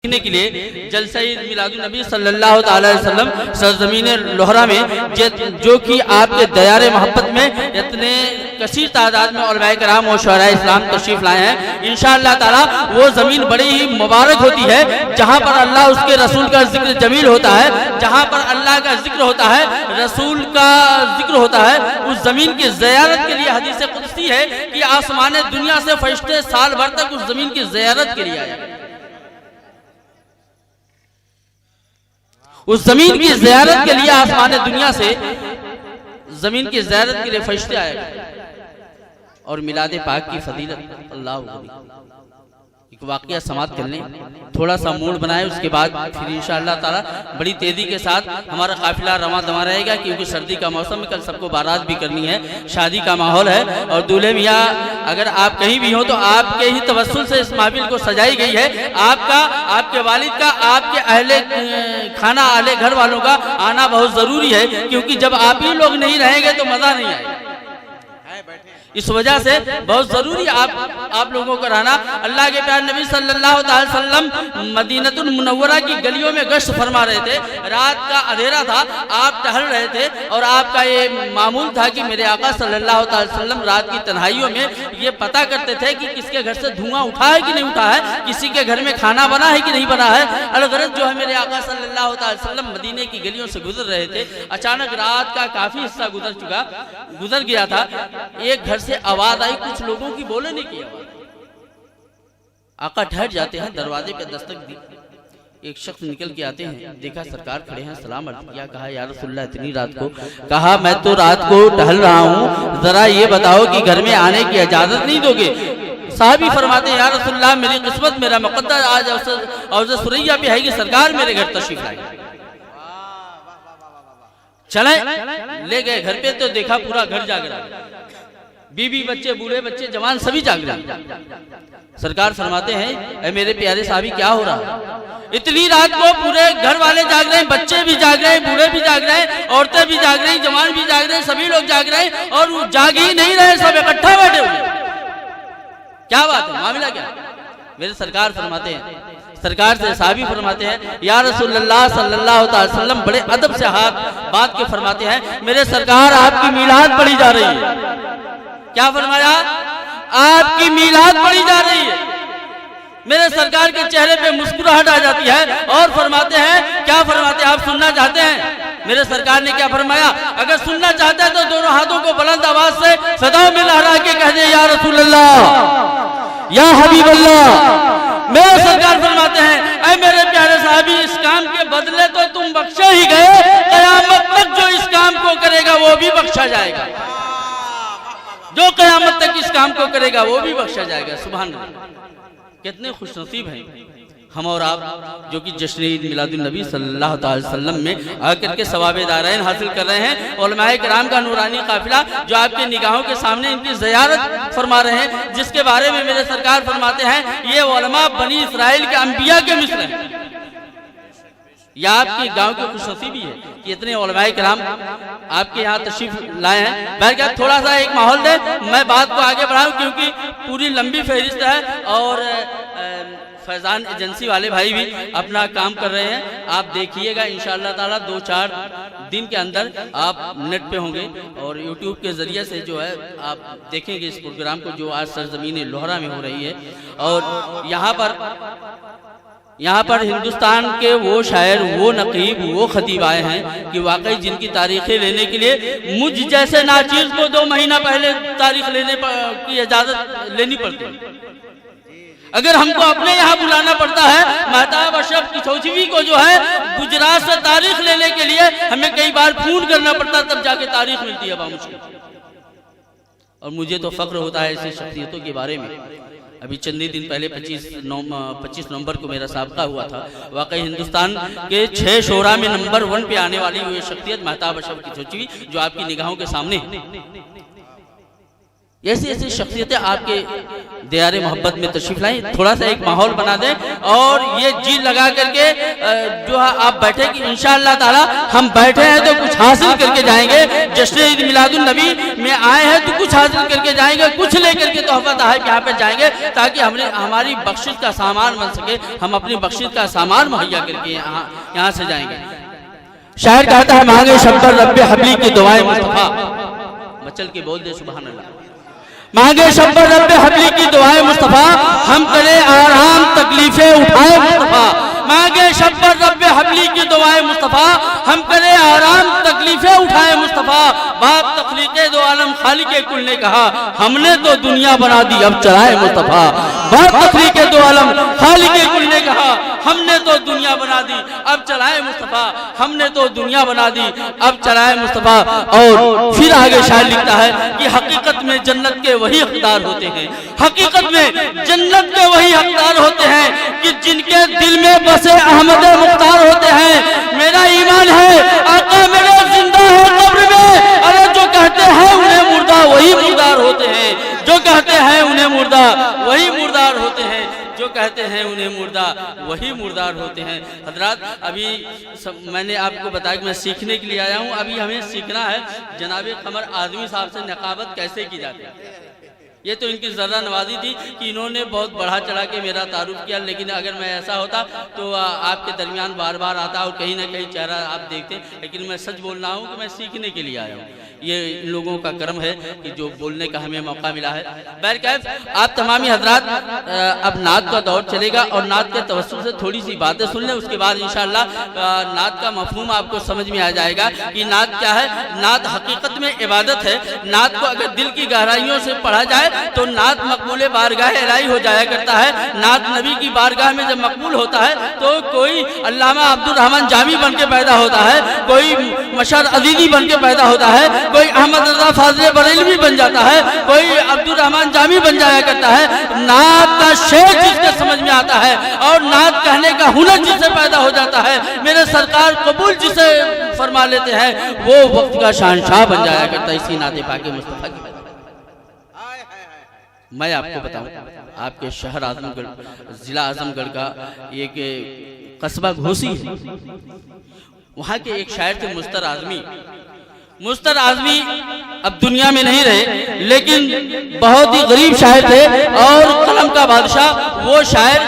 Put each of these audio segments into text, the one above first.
देखने के लिए जलसा मिलादुन नबी सल्लल्लाहु अलैहि वसल्लम सरजमीन लोहरा में जो कि आपके दयारे मोहब्बत में इतने कसीर तादाद में उलमाए कराम और शुहरा इस्लाम तशरीफ लाए हैं। इंशाअल्लाह ताला वो ज़मीन बड़ी ही मुबारक होती है जहाँ पर अल्लाह उसके रसूल का जिक्र जमील होता है, जहाँ पर अल्लाह का जिक्र होता है, रसूल का जिक्र होता है। उस ज़मीन की ज़ियारत के लिए हदीस कुदसी है कि आसमान दुनिया से फरिश्ते साल भर तक उस ज़मीन की ज़ियारत के लिए आए। उस जमीन की ज़ियारत के लिए आसमान दुनिया से जमीन की ज़ियारत के लिए फरिश्ते आए और मिलाद पाक की फजीलत अल्लाह एक वाक़या समाप्त कर लें, थोड़ा सा मूड बनाए, उसके बाद फिर इंशाअल्लाह ताला बड़ी तेज़ी के साथ हमारा काफिला रवा दवा रहेगा, क्योंकि सर्दी का मौसम है, कल सबको बारात भी करनी है, शादी का माहौल है। और दूल्हे मियाँ अगर आप कहीं भी हो तो आपके ही तवस्सुल से इस महफिल को सजाई गई है। आपका, आपके वालिद का, आपके अहले खाना अहले घर वालों का आना बहुत ज़रूरी है, क्योंकि जब आप ही लोग नहीं रहेंगे तो मज़ा नहीं आएगा। इस वजह से बहुत जरूरी आप लोगों को रहना। अल्लाह के प्यारे नबी सल्लल्लाहु अलैहि वसल्लम मदीनतुल मुनव्वरा की गलियों में गश्त फरमा रहे थे, रात का अंधेरा था, आप टहल रहे थे और आपका ये मामूल था कि मेरे आका सल्लल्लाहु अलैहि वसल्लम रात की तन्हाइयों में ये पता करते थे कि किसके घर से धुआं उठा है कि नहीं उठा है, किसी के घर में खाना बना है कि नहीं बना है। अलगरज जो है मेरे आका सल्लल्लाहु अलैहि वसल्लम मदीने की गलियों से गुजर रहे थे, अचानक रात का काफी हिस्सा गुजर गया था, एक घर से आवाज आई, कुछ लोगों की बोलने की आवाज। आका ठहर जाते हैं, दरवाजे पे दस्तक दी, एक शख्स निकल के आते हैं, देखा सरकार खड़े हैं, सलाम अर्ज़ किया, कहा या रसूलल्लाह इतनी रात को? कहा मैं तो रात को टहल रहा हूँ, जरा ये बताओ कि घर में आने की इजाजत नहीं दोगे? साहबी फरमाते हैं या रसूलल्लाह मेरी किस्मत, मेरा मुक़द्दर आज अवज़ सुरैया भी है कि सरकार मेरे घर तशरीफ लाए। चले ले गए घर पे तो देखा पूरा घर जाग रहा, बीबी बच्चे बूढ़े बच्चे जवान सभी जाग रहे। सरकार फरमाते हैं ऐ मेरे प्यारे साहबी क्या हो रहा? इतनी रात को पूरे घर वाले जाग रहे हैं, बच्चे भी जाग रहे हैं, बूढ़े भी जाग रहे हैं, औरतें भी जाग रही, जवान भी जाग रहे हैं, सभी लोग जाग रहे हैं और वो जाग ही नहीं रहे, सब इकट्ठा बैठे हुए। क्या बात है, मामला क्या? मेरे सरकार फरमाते हैं, सरकार से साहबी फरमाते हैं या रसूलल्लाह सल्लल्लाहु अलैहि वसल्लम बड़े अदब से हाथ बात के फरमाते हैं मेरे सरकार आपकी मीलाद पढ़ी जा रही है। क्या फरमाया? आपकी मीलाद पढ़ी जा रही है। मेरे सरकार के चेहरे पे मुस्कुराहट आ जाती है और फरमाते हैं, क्या फरमाते हैं, आप सुनना चाहते हैं? मेरे सरकार ने क्या फरमाया? अगर सुनना चाहते हैं तो दोनों हाथों को बुलंद आवाज से सदाओं में लहरा के कह दे या रसूलल्लाह या हबीबल्लाह। मेरे सरकार फरमाते हैं ऐ मेरे प्यारे साहबी इस काम के बदले तो तुम बख्शे ही गए, कयामत तक जो इस काम को करेगा वो भी बख्शा जाएगा, जो कयामत तक इस काम को करेगा वो भी बख्शा जाएगा। सुभान अल्लाह, कितने खुशनसीब हैं हम और आप जो कि जश्न ईद मिलादुन नबी सल्लल्लाहु अलैहि वसल्लम में आकर के सवाबे दारैन हासिल कर रहे हैं। उलमाए किराम का नूरानी काफिला जो आपके निगाहों के सामने इनकी ज़ियारत फरमा रहे हैं, जिसके बारे में मेरे सरकार फरमाते हैं ये उलमा बनी इसराइल के अंबिया के मिस्र हैं। यह आपके गांव की खुशनसीबी है कि इतने उलमाए किराम आपके यहाँ तशरीफ लाए हैं। बहरकत थोड़ा सा एक माहौल दे, मैं बात को आगे बढ़ाऊं क्योंकि पूरी लंबी फहरिस्त है और फैजान एजेंसी वाले भाई भी अपना काम कर रहे हैं। आप देखिएगा इंशाअल्लाह ताला 2-4 दिन के अंदर आप नेट पे होंगे और यूट्यूब के जरिए से जो है आप देखेंगे इस प्रोग्राम को जो आज सरजमीन लोहरा में हो रही है। और यहाँ पर हिंदुस्तान के वो शायर, वो नकीब, वो खतीब आए हैं कि वाकई जिनकी तारीखें लेने के लिए मुझ जैसे नाचीज को 2 महीना पहले तारीख लेने की इजाजत लेनी पड़ती है। अगर हमको अपने यहाँ बुलाना पड़ता है, महताब अशरफ किशोचवी को जो है गुजरात से तारीख लेने के लिए हमें कई बार फोन करना पड़ता, तब जाके तारीख मिलती है बामुश्किल। और मुझे तो फख्र होता है ऐसी शख्सियतों के बारे में। अभी चंद ही दिन पहले 25 नवंबर को मेरा साबका हुआ था। वाकई हिंदुस्तान के 6 शोरा में नंबर 1 पे आने वाली हुई शख्सियत महताब अशरफ किशोचवी जो आपकी निगाहों के सामने है। ऐसी ऐसी शख्सियतें आपके दियारे मोहब्बत में तशरीफ लाएं, थोड़ा सा एक माहौल बना दें और ये जी लगा करके जो है आप बैठे कि इंशाअल्लाह ताला हम बैठे हैं तो कुछ हासिल करके जाएंगे। जश्न ईद मिलादुन नबी में आए हैं तो कुछ हासिल करके जाएंगे, कुछ लेकर के तोहफा तहफ़ यहाँ पे जाएंगे ताकि हमारी बख्शिश का सामान बन सके, हम अपनी बख्शिश का सामान मुहैया करके यहाँ से जाएंगे। शायर कहता है मांगे शब्बर रब्बे हबली की दुआएं मुस्तफा, मचल के बोल दे सुभान अल्लाह। मांगे शब्बर रब्बे हबली की दुआएं मुस्तफा, हम करे आराम तकलीफें उठाए मुस्तफा। मांगे शब्बर रब्बे हबली की दुआएं मुस्तफा, हम करे आराम तकलीफें उठाए मुस्तफा। बाप तखलीके दो आलम खालिके कुल ने कहा, हमने तो दुनिया बना दी अब चलाए मुस्तफा। बाप तखलीके दो आलम खालिके कुल ने कहा, हमने तो दुनिया बना दी अब चलाए मुस्तफा, हमने तो दुनिया बना दी अब चलाए मुस्तफा। और फिर आगे शायर लिखता है कि हकीकत में जन्नत के वही हकदार होते हैं, हकीकत में जन्नत के वही हकदार होते हैं कि जिनके दिल में बसे अहमद मुख्तार होते हैं। मेरा ईमान है आका मेरे जिंदा है कब्र में, अरे जो कहते हैं उन्हें मुर्दा वही मुर्दार होते हैं, जो कहते हैं उन्हें मुर्दा वही मुर्दार होते हैं, जो कहते हैं उन्हें मुर्दा वही मुर्दार होते हैं। हजरात अभी मैंने आपको बताया कि मैं सीखने के लिए आया हूँ, अभी हमें सीखना है जनाब कमर आज़मी साहब से नकाबत कैसे की जाती है। ये तो इनकी ज़र्रा नवाजी थी कि इन्होंने बहुत बढ़ा चढ़ा के मेरा तारुफ किया, लेकिन अगर मैं ऐसा होता तो आपके दरमियान बार बार आता और कहीं ना कहीं चेहरा आप देखते, लेकिन मैं सच बोल रहा हूँ कि मैं सीखने के लिए आया हूँ। ये इन लोगों का कर्म है कि जो बोलने का हमें मौका मिला है। बहरकैफ आप तमामी हजरात अब नात का दौर चलेगा और नात के तवस्सुल से थोड़ी सी बातें सुन लें, उसके बाद इंशाअल्लाह नात का मफहूम आपको समझ में आ जाएगा कि नात क्या है। नात हकीकत में इबादत है। नात को अगर दिल की गहराइयों से पढ़ा जाए तो नात मकबूल बारगाह इलाही हो जाया करता है। नात नबी की बारगाह में जब मकबूल होता है तो कोई अल्लामा अब्दुल रहमान जामी बन के पैदा होता है, कोई मशर अजीजी बन के पैदा होता है, कोई अहमद रजा फाज़िल बरेलवी बन जाता है, कोई अब्दुल रहमान जामी बन जाया करता है। नात का शेर जिसके समझ में आता है और नात कहने का हुनर जिससे पैदा हो जाता है, मेरे सरकार कबूल जिसे फरमा लेते हैं, वो वक्त का शहंशाह बन जाया करता है। इसी नाते पाके मुस्तफा की मैं आपको बताऊं, आपके शहर आजमगढ़ जिला आजमगढ़ का एक कस्बा घोसी है, वहाँ के एक शायर थे मुस्तर आजमी। मुस्तर आजमी अब दुनिया में नहीं रहे, लेकिन बहुत ही गरीब शायर थे और कलम का बादशाह। वो शायर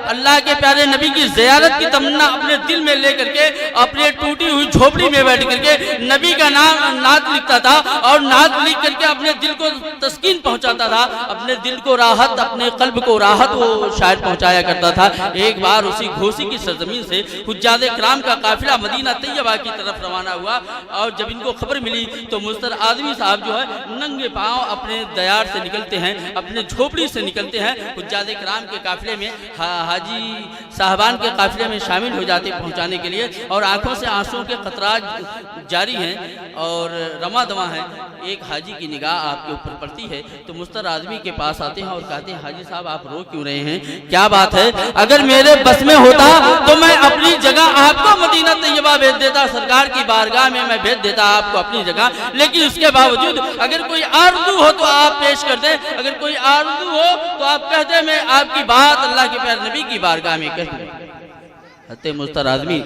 अल्लाह के प्यारे नबी की ज़ियारत की तमन्ना अपने दिल में लेकर के अपने टूटी हुई झोपड़ी में बैठ करके नबी का नाम नात लिखता था और नात लिख करके अपने दिल को तस्कीन पहुंचाता था, अपने दिल को राहत, अपने कल्ब को राहत वो शायर पहुंचाया करता था। एक बार उसी घोसी की सरजमीन से हुज्जाद किराम का काफिला मदीना तैयबा की तरफ रवाना हुआ और जब इनको खबर मिली तो मुस्तर आज़मी साहब जो है नंगे पांव अपने दयार से निकलते हैं, अपने झोपड़ी से निकलते हैं, हुज्जाद किराम के काफिले में हाजी साहबान के काफिले में शामिल हो जाते पहुंचाने के लिए, और आंखों से आंसुओं के कतरात जारी हैं और रमा दवा हैं। एक हाजी की निगाह आपके ऊपर पड़ती है तो मुस्तर आज़मी के पास आते हैं और कहते हैं हाजी साहब आप रो क्यों रहे हैं, क्या बात है? अगर मेरे बस में होता तो मैं अपनी जगह आपको मदीना तैयबा भेज देता, सरकार की बारगाह में मैं भेज देता आपको अपनी जगह, लेकिन उसके बावजूद अगर कोई आरज़ू हो तो आप पेश कर दें, अगर कोई आरज़ू हो तो आप कह दें मैं आपकी बात अल्लाह के प्यारे नबी की बारगाह में कह दूं। मुस्तर आज़मी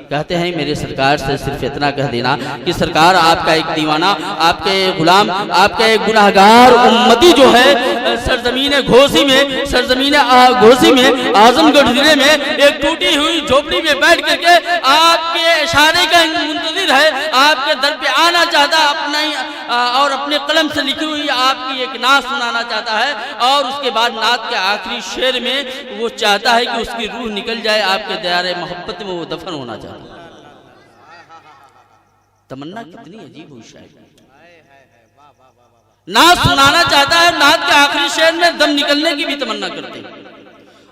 कहते हैं मेरे सरकार से सिर्फ इतना कह देना कि सरकार आपका एक दीवाना, आपके गुलाम, आपका एक गुनाहगार उम्मती जो है सरजमीन घोसी में आजमगढ़ जिले में एक टूटी हुई झोपड़ी में बैठ करके आपके इशारे का मुंतज़िर है, आपके दर पे आना चाहता, अपना और अपने कलम से लिखी हुई आपकी एक नात सुनाना चाहता है और उसके बाद नात के आखिरी शेर में वो चाहता है कि उसकी रूह निकल जाए, आपके दयारे मोहब्बत में वो दफन होना चाहता है। तमन्ना कितनी अजीब हुई शायद, नात सुनाना चाहता है, नात के आखिरी शेर में दम निकलने की भी तमन्ना करते हैं।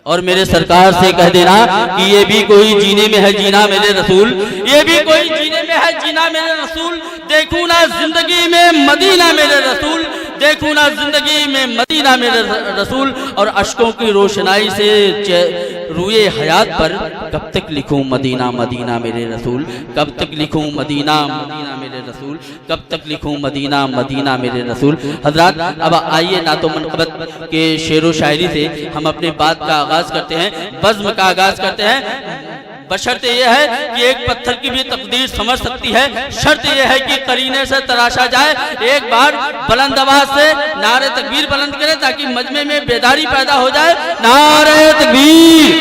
और मेरे सरकार से कह देना कि ये भी कोई जीने में है जीना मेरे रसूल, ये भी कोई जीने में है जीना मेरे रसूल, देखूं ना जिंदगी में मदीना मेरे रसूल, देखूं ना जिंदगी में मदीना मेरे रसूल, और अश्कों की रोशनाई से रूए हयात पर कब तक लिखूं मदीना मदीना मेरे रसूल, कब तक लिखूं मदीना मदीना मेरे रसूल, कब तक लिखूं मदीना मदीना मेरे रसूल। हजरात, अब आइए ना तो मनक़बत के शेरो शायरी से हम अपनी बात का आगाज करते हैं, बज़्म का आगाज करते हैं। बशर्ते यह है कि एक पत्थर की भी तकदीर समझ सकती है, शर्त यह है कि करीने से तराशा जाए। एक बार बुलंद आवाज से नारे तकबीर बुलंद करें ताकि मजमे में बेदारी पैदा हो जाए। नारे तकबीर,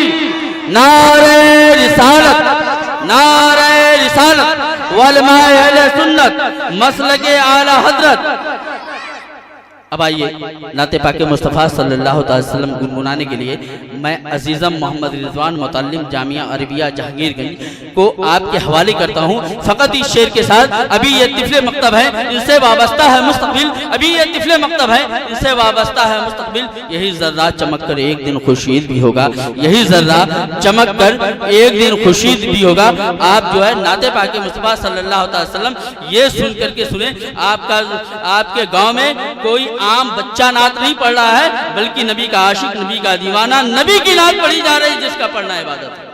नारे रिसालत, नारे रिसालत वलमाए अहले सुन्नत मसलके आला हजरत। अब आइए नाते पाके मुस्तफ़ा सल्लल्लाहु अलैहि वसल्लम गुनगुनाने के लिए मैं अजीज़म मोहम्मद रिजवान मुतल्लिम जामिया अरबिया जहांगीरगंज को आपके हवाले करता हूँ, फ़कत इस शेर के साथ। अभी ये तिफले मकतब है, इनसे वाबस्ता है मुस्तकबिल, अभी ये तिफले मकतब है, इनसे वाबस्ता है मुस्तकबिल। यही जर्रा चमक कर एक दिन खुर्शीद भी होगा, यही जर्रा चमक कर एक दिन खुर्शीद भी होगा। आप जो है नाते पाके मुस्तफ़ा सल्लल्लाहु अलैहि वसल्लम ये सुन करके सुने, आपके गाँव में कोई आम बच्चा नात नहीं पढ़ रहा है, बल्कि नबी का आशिक, नबी का दीवाना, नबी की नात पढ़ी जा रही है, जिसका पढ़ना इबादत है।